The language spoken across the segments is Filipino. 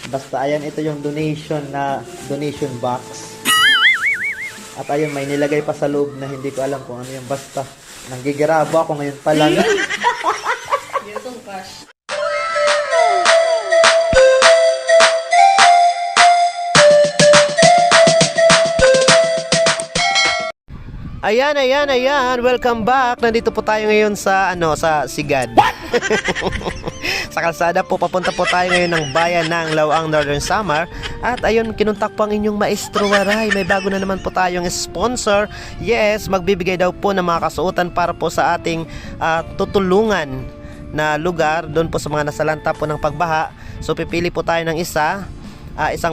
Basta ayan, ito yung donation box. At ayun, may nilagay pa sa loob na hindi ko alam kung ano yung basta. Nanggigiraba ako ngayon pa lang. Dito cash. Ayan. Welcome back. Nandito po tayo ngayon sa sa Sigad. Sa kalsada po, papunta po tayo ngayon ng bayan ng Laoang, Northern Samar. At ayun, kinuntak po ang inyong Maestro Waray. May bago na naman po tayong sponsor. Yes, magbibigay daw po ng mga kasuotan para po sa ating tutulungan na lugar doon po sa mga nasalanta po ng pagbaha. So pipili po tayo ng isang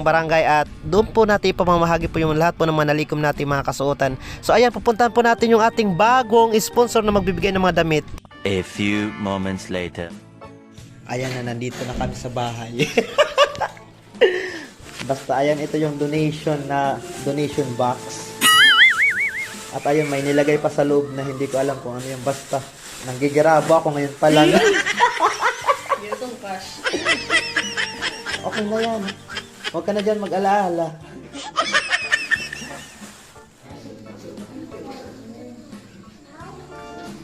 barangay at doon po natin ipamamahagi po yung lahat po ng manalikom natin mga kasuotan. So ayan, pupuntahan po natin yung ating bagong sponsor na magbibigay ng mga damit. A few moments later. Ayan na, nandito na kami sa bahay. Basta ayan, ito yung donation box. At ayun, may nilagay pa sa loob na hindi ko alam kung ano yung basta. Nanggigiraba ako ngayon pa lang. Dito cash. Okay na yan. Huwag ka na dyan mag-alaala.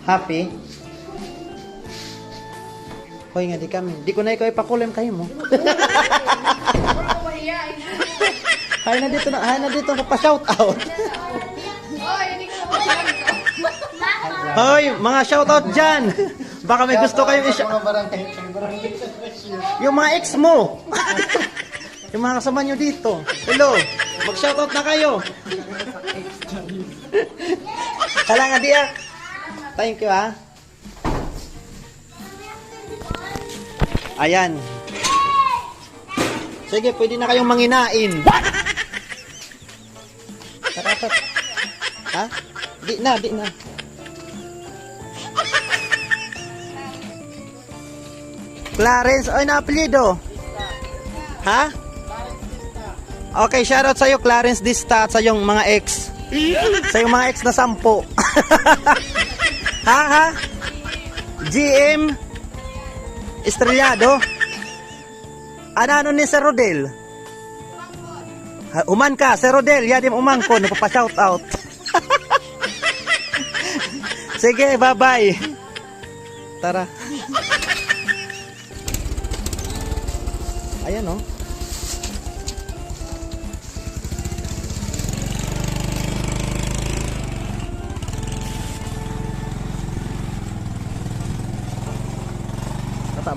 Happy? Hoy nga, di ko na ikaw ipakulim kayo mo. Hay na dito, pa-shout out. Hoy, mga shout out dyan. Baka may gusto kayong yung mga ex mo. Yung mga kasama nyo dito. Hello, mag-shout out na kayo. Kala nga diya. Thank you Ayan. Sige, pwede na kayong manginain. Tarapat. Ha? Di na. Clarence, oy, na apelyido. Ha? Okay, shoutout sa'yo, Clarence Dista, at sa yung mga ex. Sa yung mga ex na 10. ha? GM Estrellado. Ano ni Sir Rodel? Uman ka, Sir Rodel, yadim umang ko, nagpapa-shoutout. Sige, bye-bye. Tara. Ayan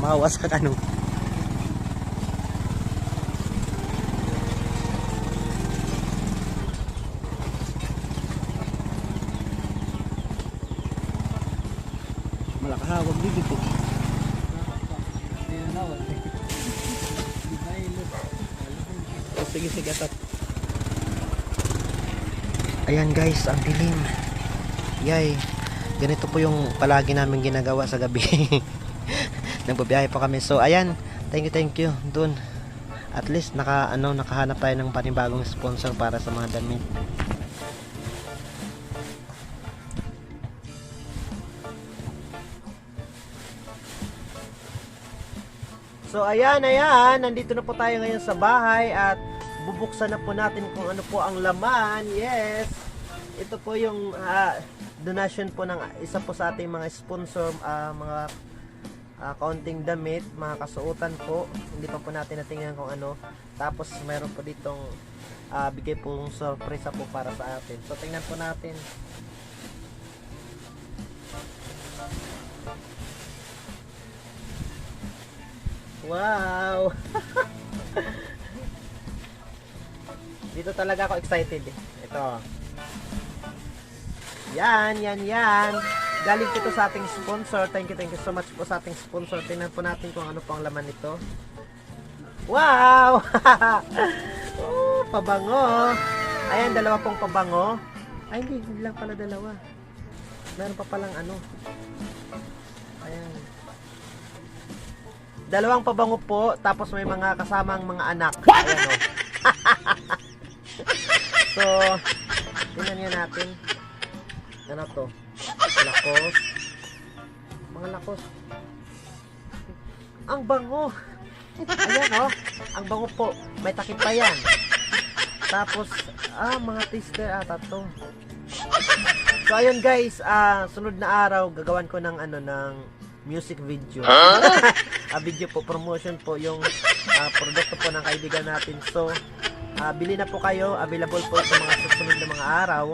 mahawas ka kano. Malakahawag dito. Sige atat. Ayan guys, ang dilim. Yay. Ganito po yung palagi namin ginagawa sa gabi. Nagbabiyahe pa kami. So ayan, thank you doon. At least nakahanap tayo ng panibagong sponsor para sa mga damit. So ayan, nandito na po tayo ngayon sa bahay at bubuksan na po natin kung ano po ang laman. Yes. Ito po yung donation po ng isa po sa ating mga sponsor, mga kaunting damit, mga kasuotan po. Hindi pa po natin natingnan kung ano. Tapos mayroon po ditong bigay pong sorpresa po para sa atin. So tingnan po natin. Wow! Dito talaga ako excited Ito. Yan. Galing po ito sa ating sponsor. Thank you so much po sa ating sponsor. Tingnan po natin kung ano po ang laman nito. Wow! Pabango. Ayan, 2 pong pabango. Ay, hindi lang pala 2. Meron pa palang Ayan. 2 pabango po, tapos may mga kasamang mga anak. Ayan So, tingnan natin. Ano to? Lakos. Mga lakos. Ang bango. Ayan oh, ang bango po. May takip pa yan. Tapos, mga taster ata to. So ayun guys, sunod na araw gagawan ko ng ng music video. Video po, promotion po yung produkto po ng kaibigan natin. So, bili na po kayo, available po ito mga susunod na mga araw.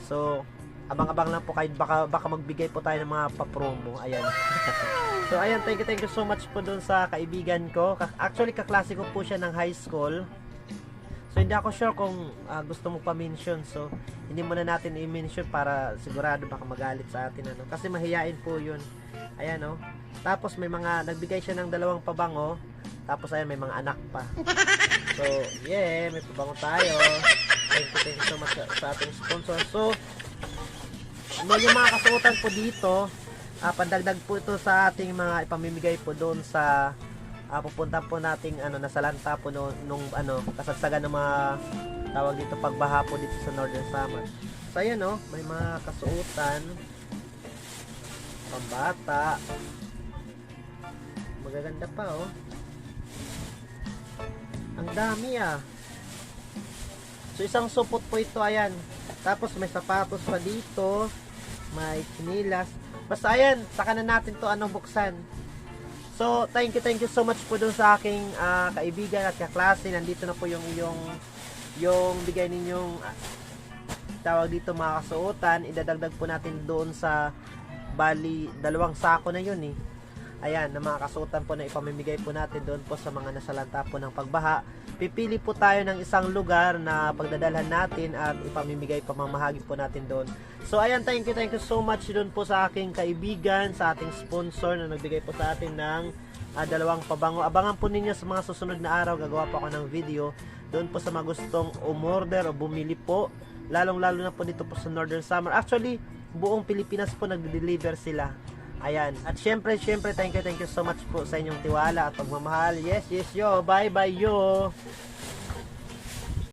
So, abang-abang lang po kayo, baka magbigay po tayo ng mga pa-promo. Ayan. So ayan, thank you so much po dun sa kaibigan ko. Actually, kaklase ko po siya ng high school. So hindi ako sure kung gusto mo pa-mention. So hindi muna natin i-mention para sigurado baka magalit sa atin kasi mahiyain po 'yun. Ayan oh. Tapos may mga nagbigay siya ng 2 pabango. Tapos ayan, may mga anak pa. So yeah, may pabango tayo. Thank you so much sa ating sponsor. So yung mga kasuotan po dito, pandagdag po ito sa ating mga ipamimigay po doon sa pupunta po nating nasalanta po nung kasagsagan ng mga tawag dito pagbaha po dito sa Northern Samar. So ayan oh, may mga kasuotan pambata, magaganda pa oh, ang dami so isang supot po ito, ayan. Tapos may sapatos pa dito, may chinilas. Basta ayan, saka na natin to buksan. So, thank you so much po dun sa aking kaibigan at kaklase. Nandito na po yung bigay ninyong tawag dito mga kasuotan. Idadagdag po natin doon sa bali 2 sako na yun eh. Ayan, na mga kasuotan po na ipamimigay po natin doon po sa mga nasalanta po ng pagbaha. Pipili po tayo ng isang lugar na pagdadalhan natin at ipamimigay, pamamahagi po natin doon. So ayan, thank you so much doon po sa aking kaibigan, sa ating sponsor na nagbigay po sa atin ng 2 pabango. Abangan po ninyo sa mga susunod na araw, gagawa po ako ng video doon po sa mga gustong umorder o bumili po, lalong-lalo na po dito po sa Northern Samar. Actually, buong Pilipinas po nagde-deliver sila. Ayan. At syempre, thank you so much po sa inyong tiwala at pagmamahal. Yes, yo. Bye, yo.